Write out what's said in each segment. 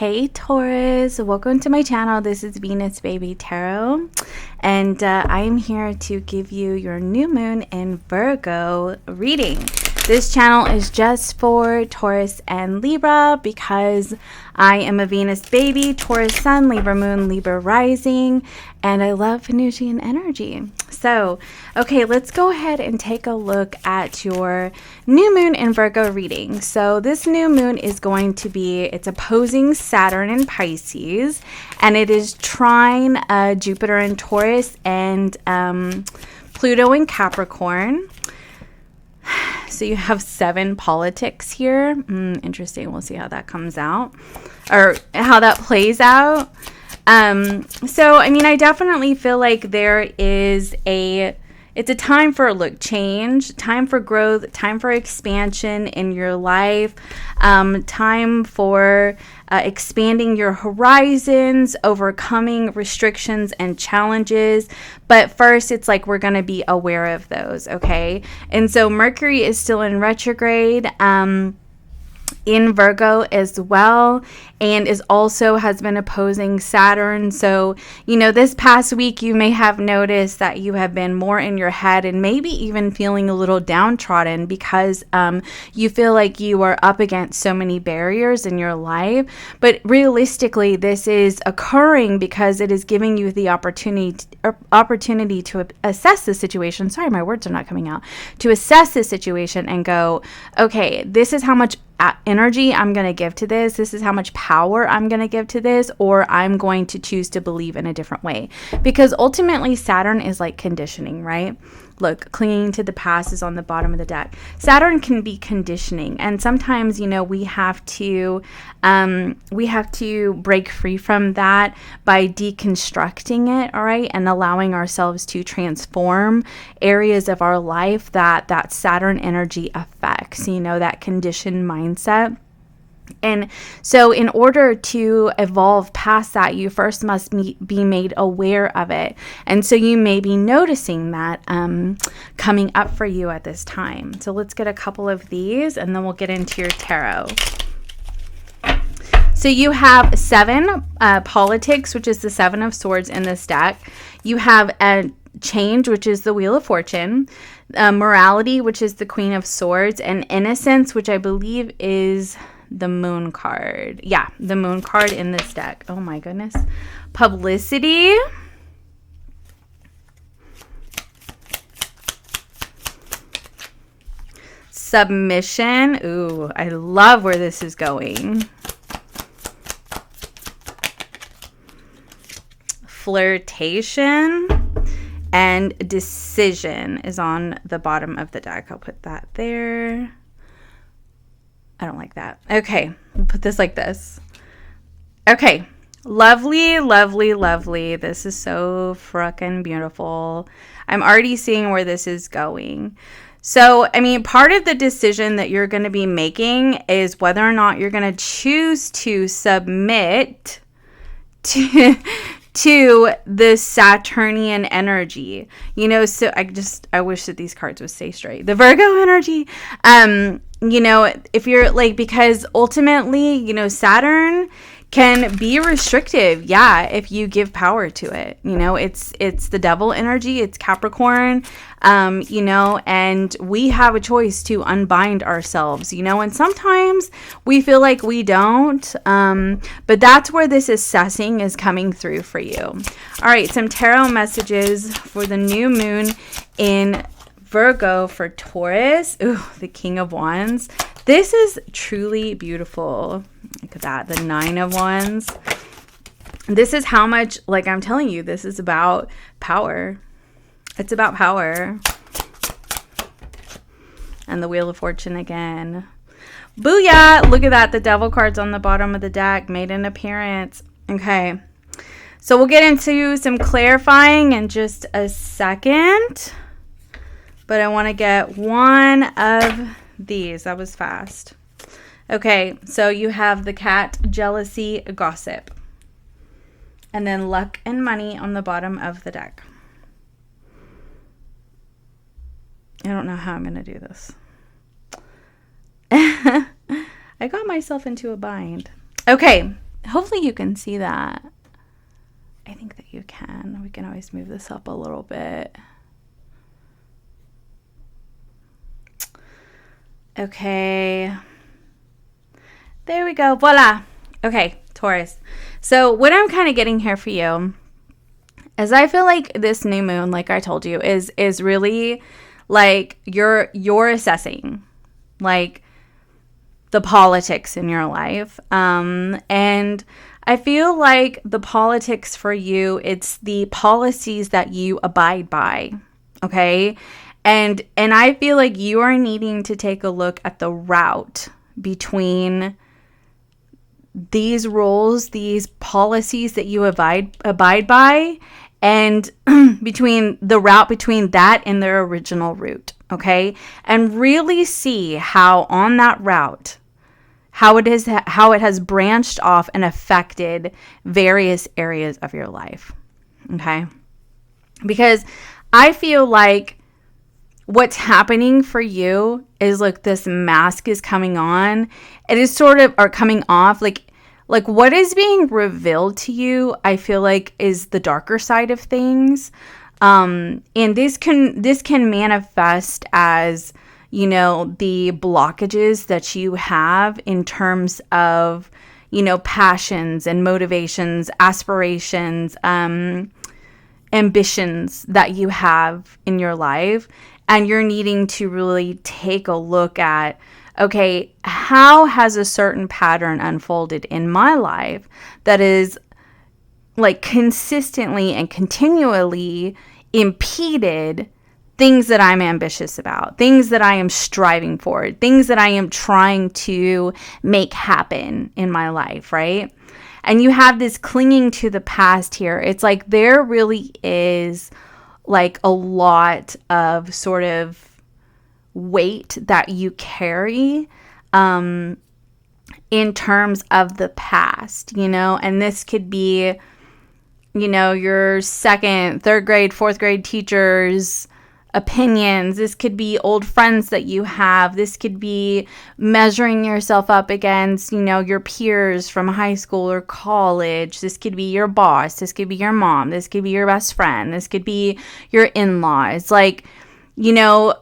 Hey Taurus, welcome to my channel. This is Venus Baby Tarot, and I am here to give you your new moon in Virgo reading. This channel is just for Taurus and Libra because I am a Venus baby, Taurus sun, Libra moon, Libra rising, and I love Venusian energy. So, okay, let's go ahead and take a look at your new moon in Virgo reading. So this new moon is going to be, it's opposing Saturn in Pisces, and it is trine Jupiter in Taurus and Pluto in Capricorn. So you have 7 politics here. Interesting. We'll see how that comes out or how that plays out. So, I mean, I definitely feel like there is it's a time for change, time for growth, time for expansion in your life, time for expanding your horizons, overcoming restrictions and challenges. But first, it's like we're going to be aware of those, okay? And so Mercury is still in retrograde. In Virgo as well, and has been opposing Saturn. So, you know, this past week you may have noticed that you have been more in your head and maybe even feeling a little downtrodden because you feel like you are up against so many barriers in your life. But realistically, this is occurring because it is giving you the opportunity to assess the situation. Sorry, my words are not coming out. To assess the situation and go, okay, this is how much energy I'm going to give to this. This is how much power I'm going to give to this, or I'm going to choose to believe in a different way. Because ultimately Saturn is like conditioning, right? Look, clinging to the past is on the bottom of the deck. Saturn can be conditioning, and sometimes, you know, we have to break free from that by deconstructing it, all right, and allowing ourselves to transform areas of our life that Saturn energy affects, you know, that conditioned mindset. And so in order to evolve past that, you first must be made aware of it. And so you may be noticing that coming up for you at this time. So let's get a couple of these and then we'll get into your tarot. So you have 7 politics, which is the 7 of swords in this deck. You have a change, which is the wheel of fortune, morality, which is the queen of swords, and innocence, which I believe is the moon card. Yeah, the moon card in this deck. Oh my goodness. Publicity. Submission. Ooh, I love where this is going. Flirtation. And decision is on the bottom of the deck. I'll put that there. I don't like that. Okay, we'll put this like this. Okay, lovely, lovely, lovely. This is so frickin' beautiful. I'm already seeing where this is going. So, I mean, part of the decision that you're going to be making is whether or not you're going to choose to submit to the Saturnian energy, you know. So I wish that these cards would stay straight. The Virgo energy, you know, if you're like, because ultimately, you know, Saturn can be restrictive, yeah, if you give power to it. You know, it's the devil energy, it's Capricorn, you know, and we have a choice to unbind ourselves, you know, and sometimes we feel like we don't, but that's where this assessing is coming through for you. All right, some tarot messages for the new moon in Virgo for Taurus. Ooh, the King of Wands. This is truly beautiful. Look at that, the 9 of Wands. This is how much, like I'm telling you, this is about power. It's about power. And the Wheel of Fortune again. Booyah! Look at that, the Devil card's on the bottom of the deck, made an appearance. Okay, so we'll get into some clarifying in just a second. But I want to get one of these. That was fast. Okay, so you have the cat, jealousy, gossip. And then luck and money on the bottom of the deck. I don't know how I'm going to do this. I got myself into a bind. Okay, Hopefully you can see that. I think that you can. We can always move this up a little bit. Okay. There we go. Voila. Okay, Taurus. So what I'm kind of getting here for you is I feel like this new moon, like I told you, is really like you're assessing like the politics in your life. And I feel like the politics for you, it's the policies that you abide by. Okay. And I feel like you are needing to take a look at the route between these rules, these policies that you abide by, and between the route between that and their original route, okay? And really see how on that route, how it has branched off and affected various areas of your life, okay? Because I feel like what's happening for you is like this mask is coming on. It is sort of, or coming off, like what is being revealed to you, I feel like is the darker side of things. And this can manifest as, you know, the blockages that you have in terms of, you know, passions and motivations, aspirations, ambitions that you have in your life. And you're needing to really take a look at, okay, how has a certain pattern unfolded in my life that is like consistently and continually impeded things that I'm ambitious about, things that I am striving for, things that I am trying to make happen in my life, right? And you have this clinging to the past here. It's like there really is like a lot of sort of weight that you carry in terms of the past, you know, and this could be, you know, your second, third grade, fourth grade teachers' opinions. This could be old friends that you have. This could be measuring yourself up against, you know, your peers from high school or college. This could be your boss. This could be your mom. This could be your best friend. This could be your in-laws. Like, you know,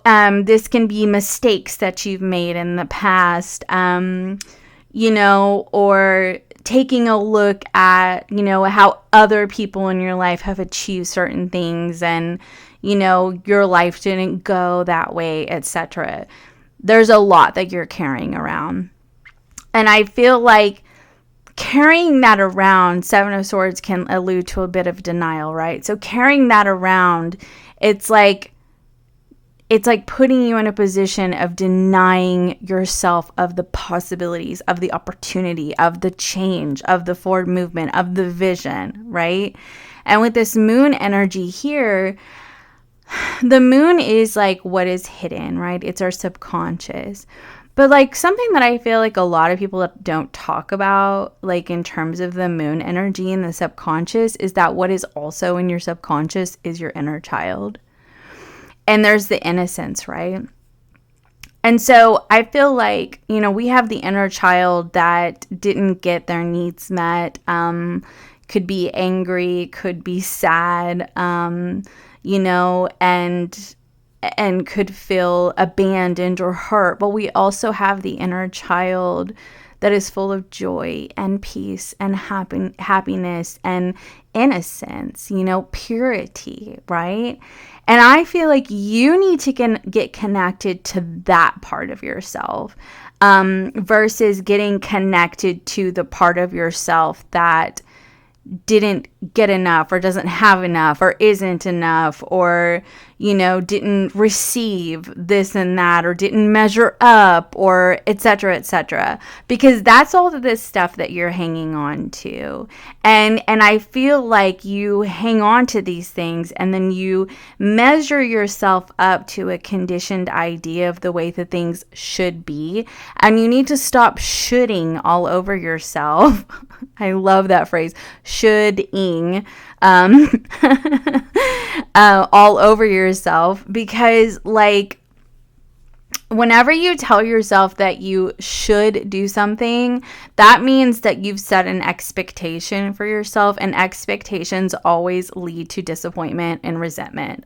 this can be mistakes that you've made in the past, you know, or taking a look at, you know, how other people in your life have achieved certain things and, you know, your life didn't go that way, etc. There's a lot that you're carrying around. And I feel like carrying that around, Seven of Swords can allude to a bit of denial, right? So carrying that around, it's like putting you in a position of denying yourself of the possibilities, of the opportunity, of the change, of the forward movement, of the vision, right? And with this moon energy here, the moon is like what is hidden, right? It's our subconscious. But like something that I feel like a lot of people don't talk about, like in terms of the moon energy and the subconscious, is that what is also in your subconscious is your inner child. And there's the innocence, right? And so I feel like, you know, we have the inner child that didn't get their needs met, could be angry, could be sad, you know, and could feel abandoned or hurt. But we also have the inner child that is full of joy and peace and happiness and innocence, you know, purity, right? And I feel like you need to get connected to that part of yourself versus getting connected to the part of yourself that didn't get enough or doesn't have enough or isn't enough or, you know, didn't receive this and that or didn't measure up or etc. Because that's all of this stuff that you're hanging on to. And I feel like you hang on to these things and then you measure yourself up to a conditioned idea of the way that things should be. And you need to stop shoulding all over yourself. I love that phrase, should-ing, all over yourself, because like whenever you tell yourself that you should do something, that means that you've set an expectation for yourself, and expectations always lead to disappointment and resentment.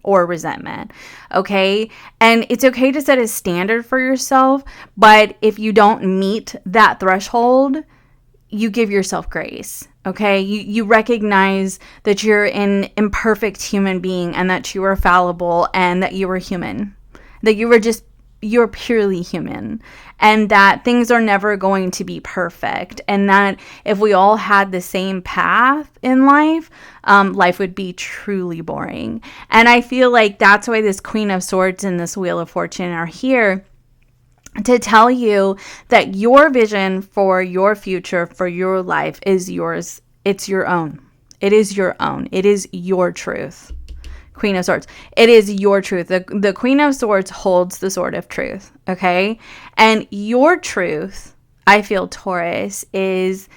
Okay? And it's okay to set a standard for yourself, but if you don't meet that threshold, you give yourself grace. Okay? You recognize that you're an imperfect human being, and that you are fallible, and that you are human. That you're purely human, and that things are never going to be perfect, and that if we all had the same path in life, life would be truly boring. And I feel like that's why this Queen of Swords and this Wheel of Fortune are here to tell you that your vision for your future, for your life, is yours. It's your own. It is your own. It is your truth. Queen of Swords. It is your truth. The Queen of Swords holds the sword of truth. Okay. And your truth, I feel, Taurus, is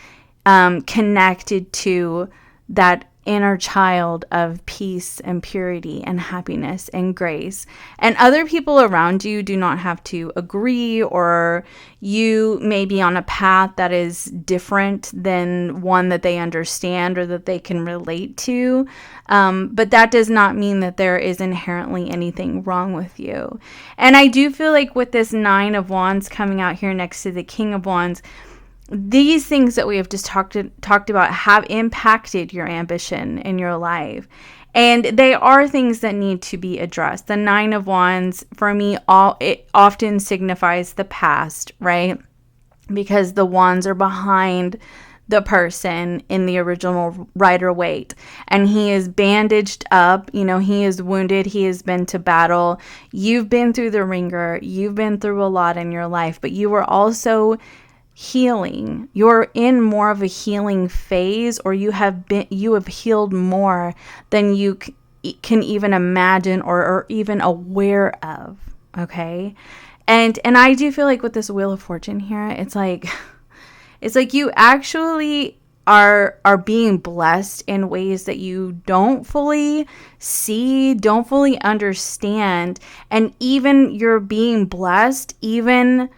connected to that inner child of peace and purity and happiness and grace. And other people around you do not have to agree, or you may be on a path that is different than one that they understand or that they can relate to. But that does not mean that there is inherently anything wrong with you. And I do feel like with this Nine of Wands coming out here next to the King of Wands, these things that we have just talked about have impacted your ambition in your life. And they are things that need to be addressed. The Nine of Wands, for me, it often signifies the past, right? Because the wands are behind the person in the original Rider-Waite. And he is bandaged up. You know, he is wounded. He has been to battle. You've been through the ringer. You've been through a lot in your life. But you were also healing. You're in more of a healing phase, or you have healed more than you can even imagine or even aware of. Okay. And I do feel like with this Wheel of Fortune here, it's like you actually are being blessed in ways that you don't fully see, don't fully understand. And even you're being blessed, even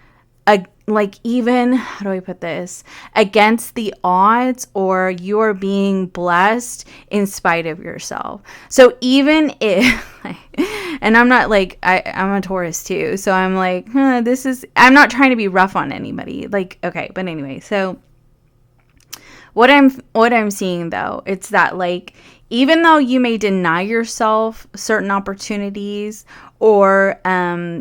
how do I put this? Against the odds, or you're being blessed in spite of yourself. So even if, and I'm not like, I'm a Taurus too. So I'm like, I'm not trying to be rough on anybody. Like, okay. But anyway, so what I'm seeing though, it's that like, even though you may deny yourself certain opportunities, or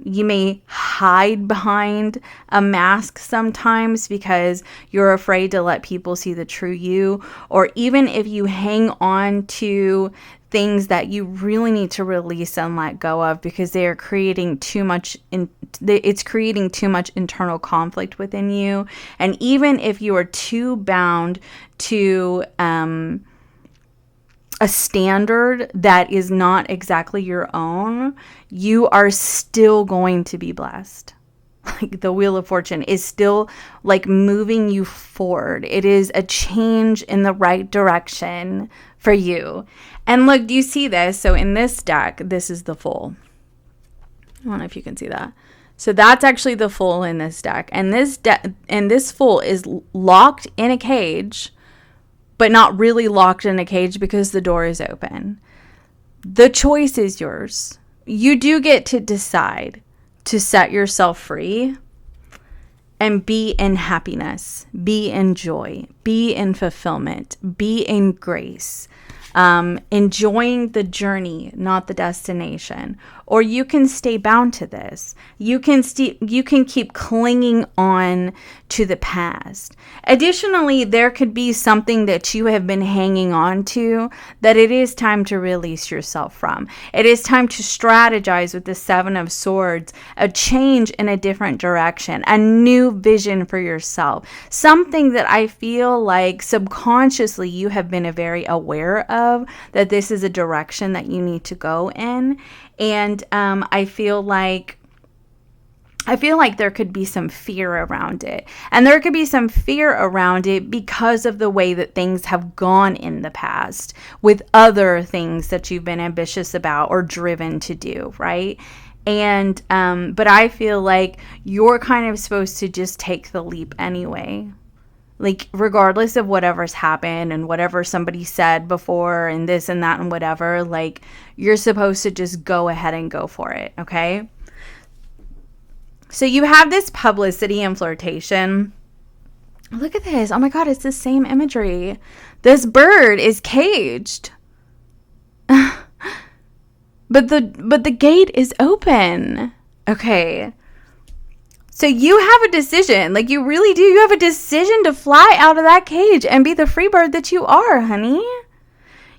you may hide behind a mask sometimes because you're afraid to let people see the true you, or even if you hang on to things that you really need to release and let go of because they are creating too much it's creating too much internal conflict within you. And even if you are too bound to a standard that is not exactly your own, you are still going to be blessed. Like the Wheel of Fortune is still like moving you forward. It is a change in the right direction for you. And look, do you see this? So in this deck, this is the Fool. I don't know if you can see that. So that's actually the Fool in this deck. And this Fool is locked in a cage, but not really locked in a cage because the door is open. The choice is yours. You do get to decide to set yourself free and be in happiness, be in joy, be in fulfillment, be in grace, enjoying the journey, not the destination. Or you can stay bound to this. You can keep clinging on to the past. Additionally, there could be something that you have been hanging on to that it is time to release yourself from. It is time to strategize with the Seven of Swords, a change in a different direction, a new vision for yourself. Something that I feel like subconsciously you have been very aware of, that this is a direction that you need to go in. And I feel like there could be some fear around it. And there could be some fear around it because of the way that things have gone in the past with other things that you've been ambitious about or driven to do, right? And but I feel like you're kind of supposed to just take the leap anyway. Like, regardless of whatever's happened and whatever somebody said before and this and that and whatever, like, you're supposed to just go ahead and go for it, okay? So you have this publicity and flirtation. Look at this. Oh my God, it's the same imagery. This bird is caged. But the gate is open. Okay. So you have a decision. Like, you really do. You have a decision to fly out of that cage and be the free bird that you are, honey.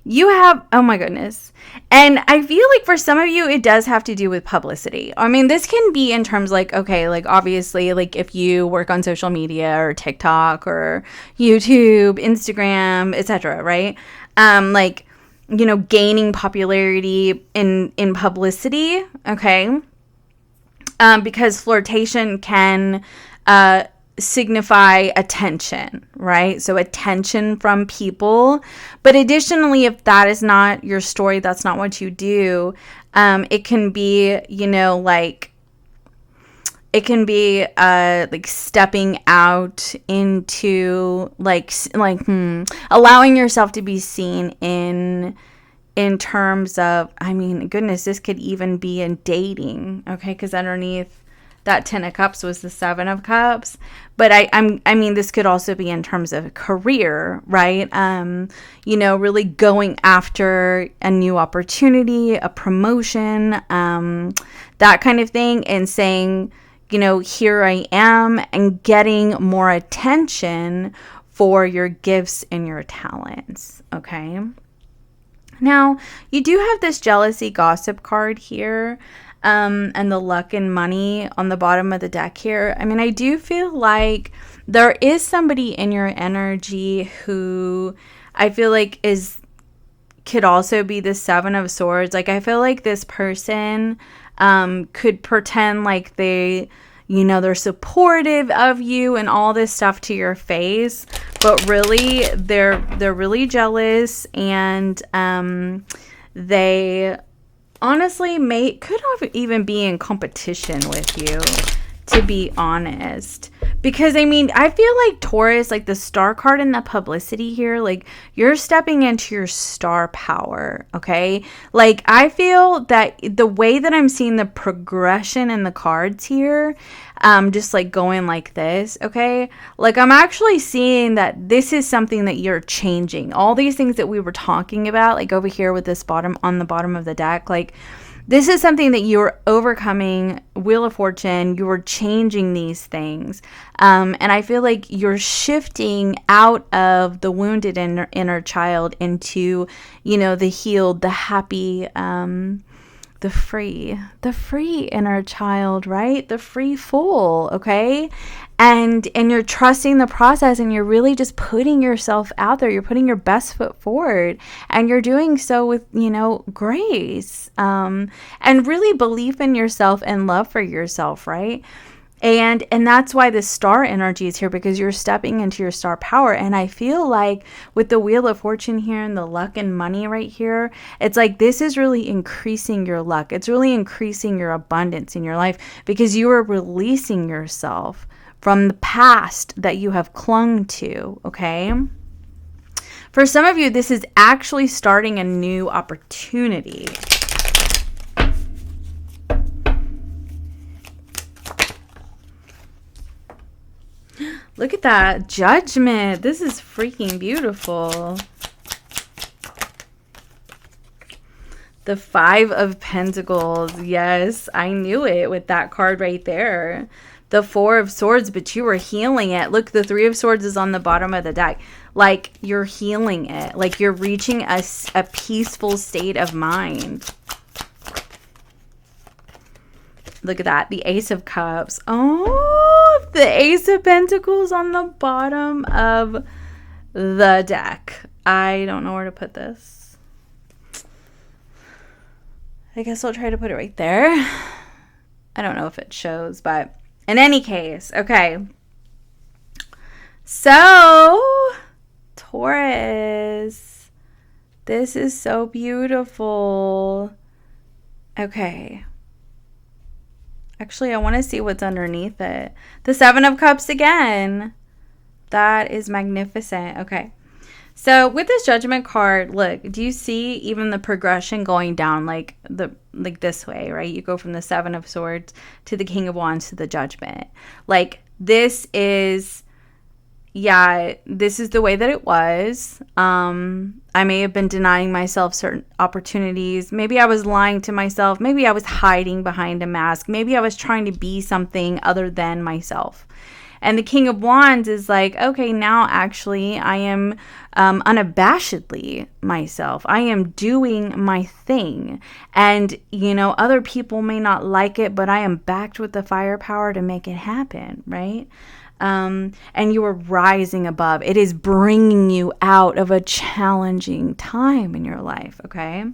You have, oh my goodness. And I feel like for some of you, it does have to do with publicity. I mean, this can be in terms like, okay, like obviously, like if you work on social media or TikTok or YouTube, Instagram, etc., right? Like, you know, gaining popularity in publicity, okay? Because flirtation can signify attention, right? So attention from people. But additionally, if that is not your story, that's not what you do, it can be, you know, like, it can be like stepping out into allowing yourself to be seen in terms of, I mean, goodness, this could even be in dating, okay? Because underneath that 10 of Cups was the 7 of Cups. But I mean, this could also be in terms of career, right? You know, really going after a new opportunity, a promotion, that kind of thing, and saying, you know, here I am, and getting more attention for your gifts and your talents, okay? Now, you do have this jealousy gossip card here, and the luck and money on the bottom of the deck here. I mean, I do feel like there is somebody in your energy who I feel like could also be the 7 of Swords. Like, I feel like this person could pretend like they, you know, they're supportive of you and all this stuff to your face, but really they're really jealous, and they honestly could even be in competition with you, to be honest. Because, I mean, I feel like Taurus, like the star card in the publicity here, like you're stepping into your star power, okay? Like, I feel that the way that I'm seeing the progression in the cards here, just like going like this, okay? Like, I'm actually seeing that this is something that you're changing. All these things that we were talking about, like over here with this on the bottom of the deck, like, this is something that you're overcoming. Wheel of Fortune, you're changing these things. And I feel like you're shifting out of the wounded inner child into, you know, the healed, the happy, the free inner child, right? The free fool, okay? And you're trusting the process, and you're really just putting yourself out there. You're putting your best foot forward, and you're doing so with, you know, grace, and really belief in yourself and love for yourself, right? And that's why the star energy is here, because you're stepping into your star power. And I feel like with the Wheel of Fortune here and the luck and money right here, it's like this is really increasing your luck. It's really increasing your abundance in your life, because you are releasing yourself from the past that you have clung to, okay? For some of you, this is actually starting a new opportunity. Look at that. Judgment. This is freaking beautiful. The 5 of Pentacles. Yes, I knew it with that card right there. The 4 of Swords, but you were healing it. Look, the 3 of Swords is on the bottom of the deck. Like, you're healing it. Like, you're reaching a peaceful state of mind. Look at that. The Ace of Cups. Oh, the Ace of Pentacles on the bottom of the deck. I don't know where to put this. I guess I'll try to put it right there. I don't know if it shows, but in any case, okay. So, Taurus, this is so beautiful. Okay. Actually, I want to see what's underneath it. The Seven of Cups again. That is magnificent. Okay. So with this Judgment card, look, do you see even the progression going down like this way, right? You go from the Seven of Swords to the King of Wands to the Judgment. Like this is, yeah, this is the way that it was. I may have been denying myself certain opportunities. Maybe I was lying to myself. Maybe I was hiding behind a mask. Maybe I was trying to be something other than myself. And the King of Wands is like, okay, now actually I am unabashedly myself. I am doing my thing. And, you know, other people may not like it, but I am backed with the firepower to make it happen, right? And you are rising above. It is bringing you out of a challenging time in your life, okay?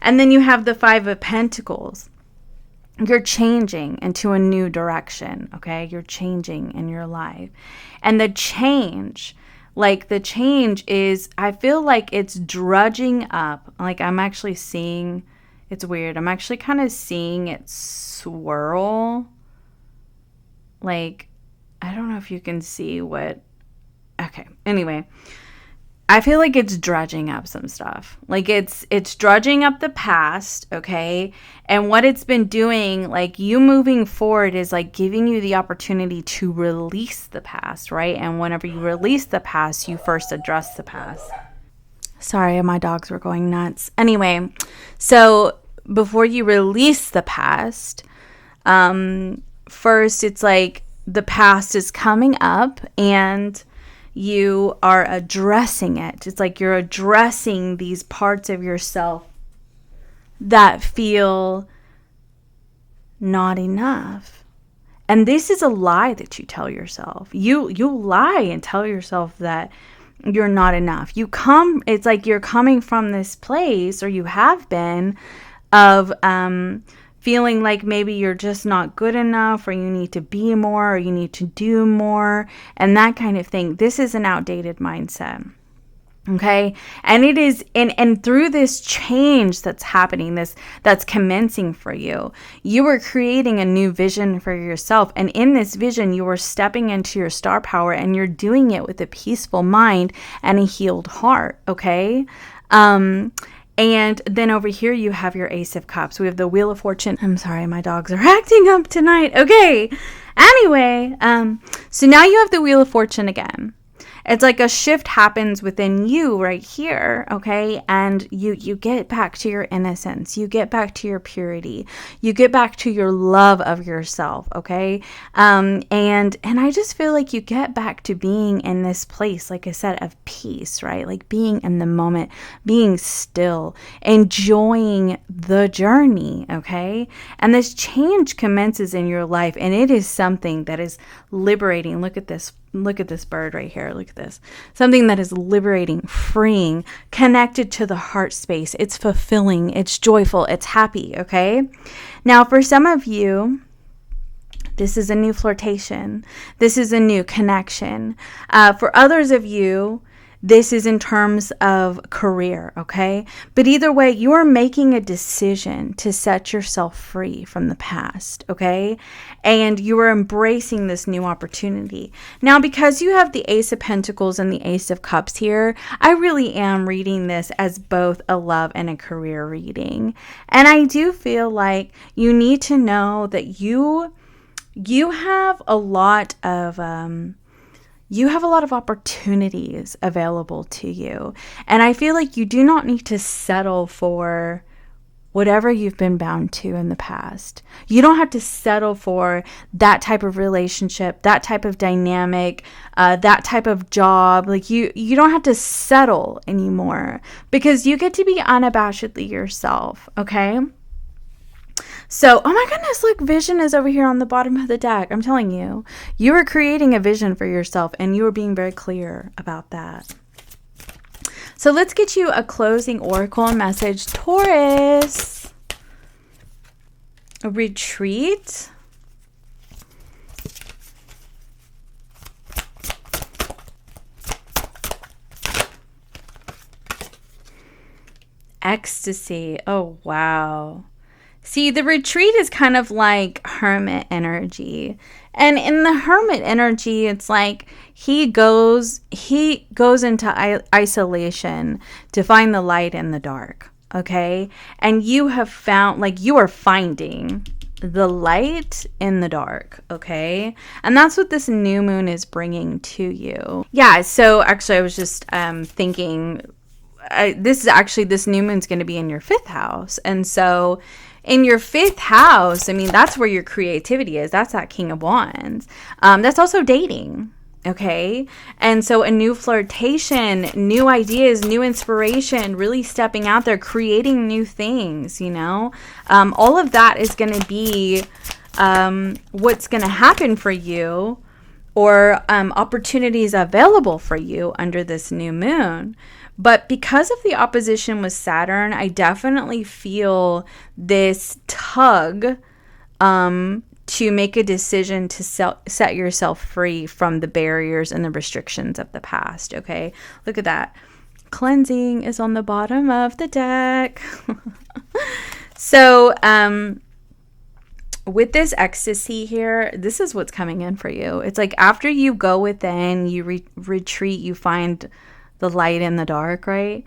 And then you have the Five of Pentacles. You're changing into a new direction, okay? You're changing in your life. And the change is, I feel like it's drudging up. Like I'm actually seeing, it's weird. I'm actually kind of seeing it swirl. Like, I don't know if you can see what, okay. Anyway, I feel like it's drudging up some stuff. Like it's drudging up the past, okay? And what it's been doing, like you moving forward is like giving you the opportunity to release the past, right? And whenever you release the past, you first address the past. Sorry, my dogs were going nuts. Anyway, so before you release the past, first it's like the past is coming up and you are addressing it. It's like you're addressing these parts of yourself that feel not enough. And this is a lie that you tell yourself. You lie and tell yourself that you're not enough. It's like you're coming from this place, or you have been, of feeling like maybe you're just not good enough, or you need to be more, or you need to do more, and that kind of thing. This is an outdated mindset. Okay. And it is, and through this change that's happening, that's commencing for you, you are creating a new vision for yourself. And in this vision, you are stepping into your star power, and you're doing it with a peaceful mind and a healed heart. Okay. And then over here, you have your Ace of Cups. We have the Wheel of Fortune. I'm sorry, my dogs are acting up tonight. Okay. Anyway, so now you have the Wheel of Fortune again. It's like a shift happens within you right here, okay? And you get back to your innocence. You get back to your purity. You get back to your love of yourself, okay? And I just feel like you get back to being in this place, like I said, of peace, right? Like being in the moment, being still, enjoying the journey, okay? And this change commences in your life, and it is something that is liberating. Look at this bird right here. Look at this. Something that is liberating, freeing, connected to the heart space. It's fulfilling, it's joyful, it's happy, okay? Now, for some of you, this is a new flirtation. This is a new connection. For others of you, this is in terms of career, okay? But either way, you are making a decision to set yourself free from the past, okay? And you are embracing this new opportunity. Now, because you have the Ace of Pentacles and the Ace of Cups here, I really am reading this as both a love and a career reading. And I do feel like you need to know that you have a lot of opportunities available to you. And I feel like you do not need to settle for whatever you've been bound to in the past. You don't have to settle for that type of relationship, that type of dynamic, that type of job. Like you don't have to settle anymore, because you get to be unabashedly yourself, okay? So, oh my goodness, look, vision is over here on the bottom of the deck. I'm telling you, you are creating a vision for yourself, and you are being very clear about that. So let's get you a closing oracle message. Taurus, a retreat. Ecstasy. Oh, wow. See, the retreat is kind of like hermit energy. And in the hermit energy, it's like he goes into isolation to find the light in the dark, okay? And you have found, like, you are finding the light in the dark, okay? And that's what this new moon is bringing to you. Yeah, so actually I was just thinking, this new moon's going to be in your 5th house. And so in your 5th house, I mean, that's where your creativity is. That's that King of Wands. That's also dating. Okay. And so a new flirtation, new ideas, new inspiration, really stepping out there, creating new things, you know, all of that is going to be what's going to happen for you, or opportunities available for you under this new moon. But because of the opposition with Saturn, I definitely feel this tug to make a decision to set yourself free from the barriers and the restrictions of the past, okay? Look at that. Cleansing is on the bottom of the deck. So, with this ecstasy here, this is what's coming in for you. It's like after you go within, you retreat, you find the light in the dark, right?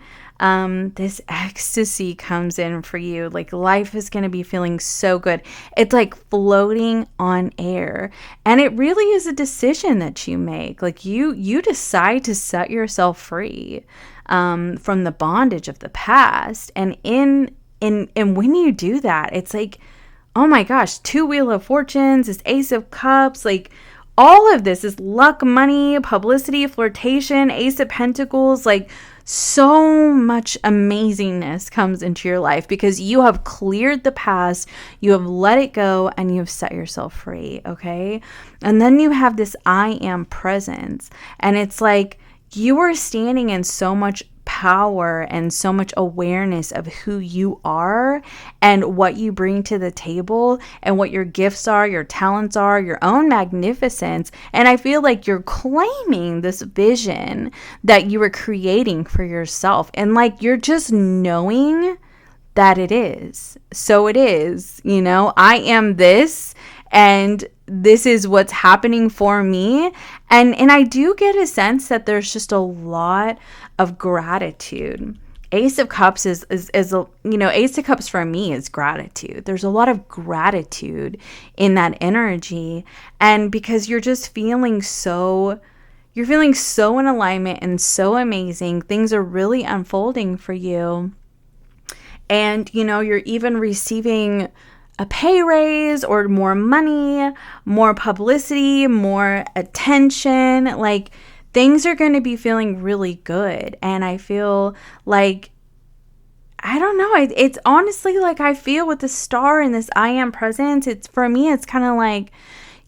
This ecstasy comes in for you. Like life is going to be feeling so good. It's like floating on air. And it really is a decision that you make. Like you decide to set yourself free from the bondage of the past. And when you do that, it's like, oh my gosh, 2 Wheel of Fortunes, this Ace of Cups, like all of this is luck, money, publicity, flirtation, Ace of Pentacles, like so much amazingness comes into your life because you have cleared the past, you have let it go, and you have set yourself free, okay? And then you have this I am presence, and it's like you are standing in so much power and so much awareness of who you are and what you bring to the table and what your gifts are, your talents are, your own magnificence. And I feel like you're claiming this vision that you were creating for yourself. And like you're just knowing that it is. So it is, you know, I am this, and this is what's happening for me. And I do get a sense that there's just a lot of gratitude. Ace of Cups is you know, Ace of Cups for me is gratitude. There's a lot of gratitude in that energy. And because you're just feeling so in alignment and so amazing, things are really unfolding for you. And, you know, you're even receiving a pay raise or more money, more publicity, more attention. Like things are going to be feeling really good. And I feel like, I don't know, it's honestly like I feel with the star and this I am presence, it's for me, it's kind of like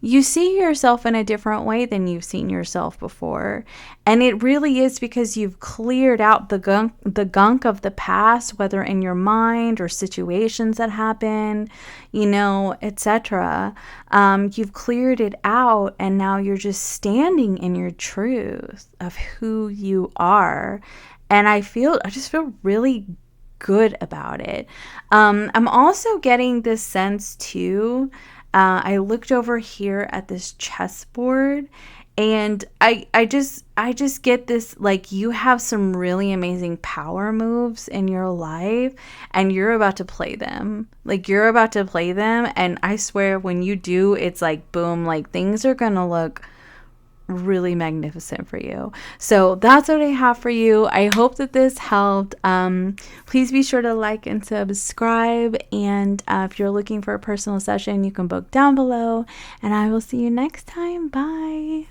you see yourself in a different way than you've seen yourself before. And it really is because you've cleared out the gunk of the past, whether in your mind or situations that happen, you know, etc. You've cleared it out, and now you're just standing in your truth of who you are. And I just feel really good about it. I'm also getting this sense too. I looked over here at this chessboard, and I just get this, like, you have some really amazing power moves in your life, and you're about to play them. Like, you're about to play them, and I swear when you do, it's like, boom, like, things are gonna look really magnificent for you. So that's what I have for you. I hope that this helped. Please be sure to like and subscribe, and if you're looking for a personal session, you can book down below, and I will see you next time. Bye.